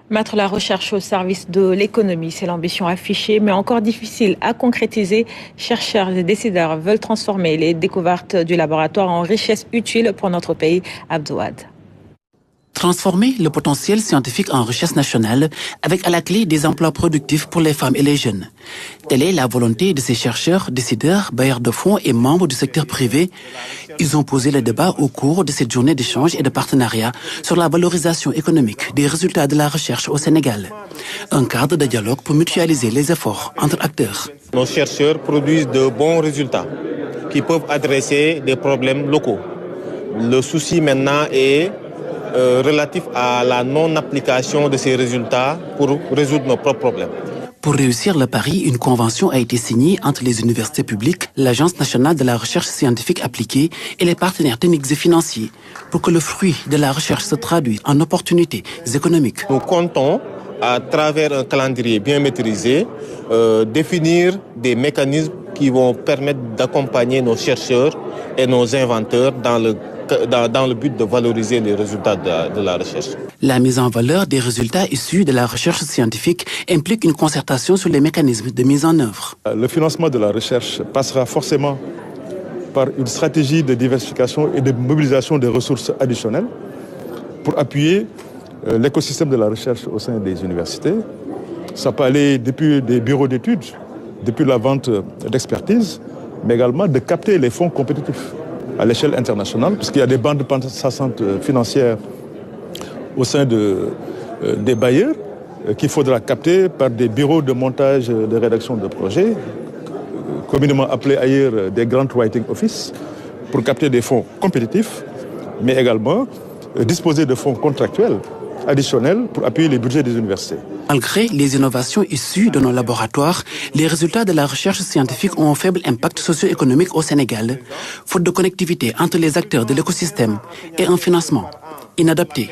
Mettre la recherche au service de l'économie, c'est l'ambition affichée, mais encore difficile à concrétiser. Chercheurs et décideurs veulent transformer les découvertes du laboratoire en richesse utile pour notre pays. Abdouad. Transformer le potentiel scientifique en richesse nationale avec à la clé des emplois productifs pour les femmes et les jeunes. Telle est la volonté de ces chercheurs, décideurs, bailleurs de fonds et membres du secteur privé. Ils ont posé le débat au cours de cette journée d'échange et de partenariat sur la valorisation économique des résultats de la recherche au Sénégal. Un cadre de dialogue pour mutualiser les efforts entre acteurs. Nos chercheurs produisent de bons résultats qui peuvent adresser des problèmes locaux. Le souci maintenant est relatif à la non-application de ces résultats pour résoudre nos propres problèmes. Pour réussir le pari, une convention a été signée entre les universités publiques, l'Agence nationale de la recherche scientifique appliquée et les partenaires techniques et financiers pour que le fruit de la recherche se traduise en opportunités économiques. Nous comptons, à travers un calendrier bien maîtrisé, définir des mécanismes qui vont permettre d'accompagner nos chercheurs et nos inventeurs dans le but de valoriser les résultats de la recherche. La mise en valeur des résultats issus de la recherche scientifique implique une concertation sur les mécanismes de mise en œuvre. Le financement de la recherche passera forcément par une stratégie de diversification et de mobilisation des ressources additionnelles pour appuyer l'écosystème de la recherche au sein des universités. Ça peut aller depuis des bureaux d'études, depuis la vente d'expertise, mais également de capter les fonds compétitifs à l'échelle internationale, puisqu'il y a des bandes passantes financières au sein des bailleurs qu'il faudra capter par des bureaux de montage de rédaction de projets, communément appelés ailleurs des Grant Writing Office, pour capter des fonds compétitifs, mais également disposer de fonds contractuels additionnels pour appuyer les budgets des universités. Malgré les innovations issues de nos laboratoires, les résultats de la recherche scientifique ont un faible impact socio-économique au Sénégal, faute de connectivité entre les acteurs de l'écosystème et un financement inadapté.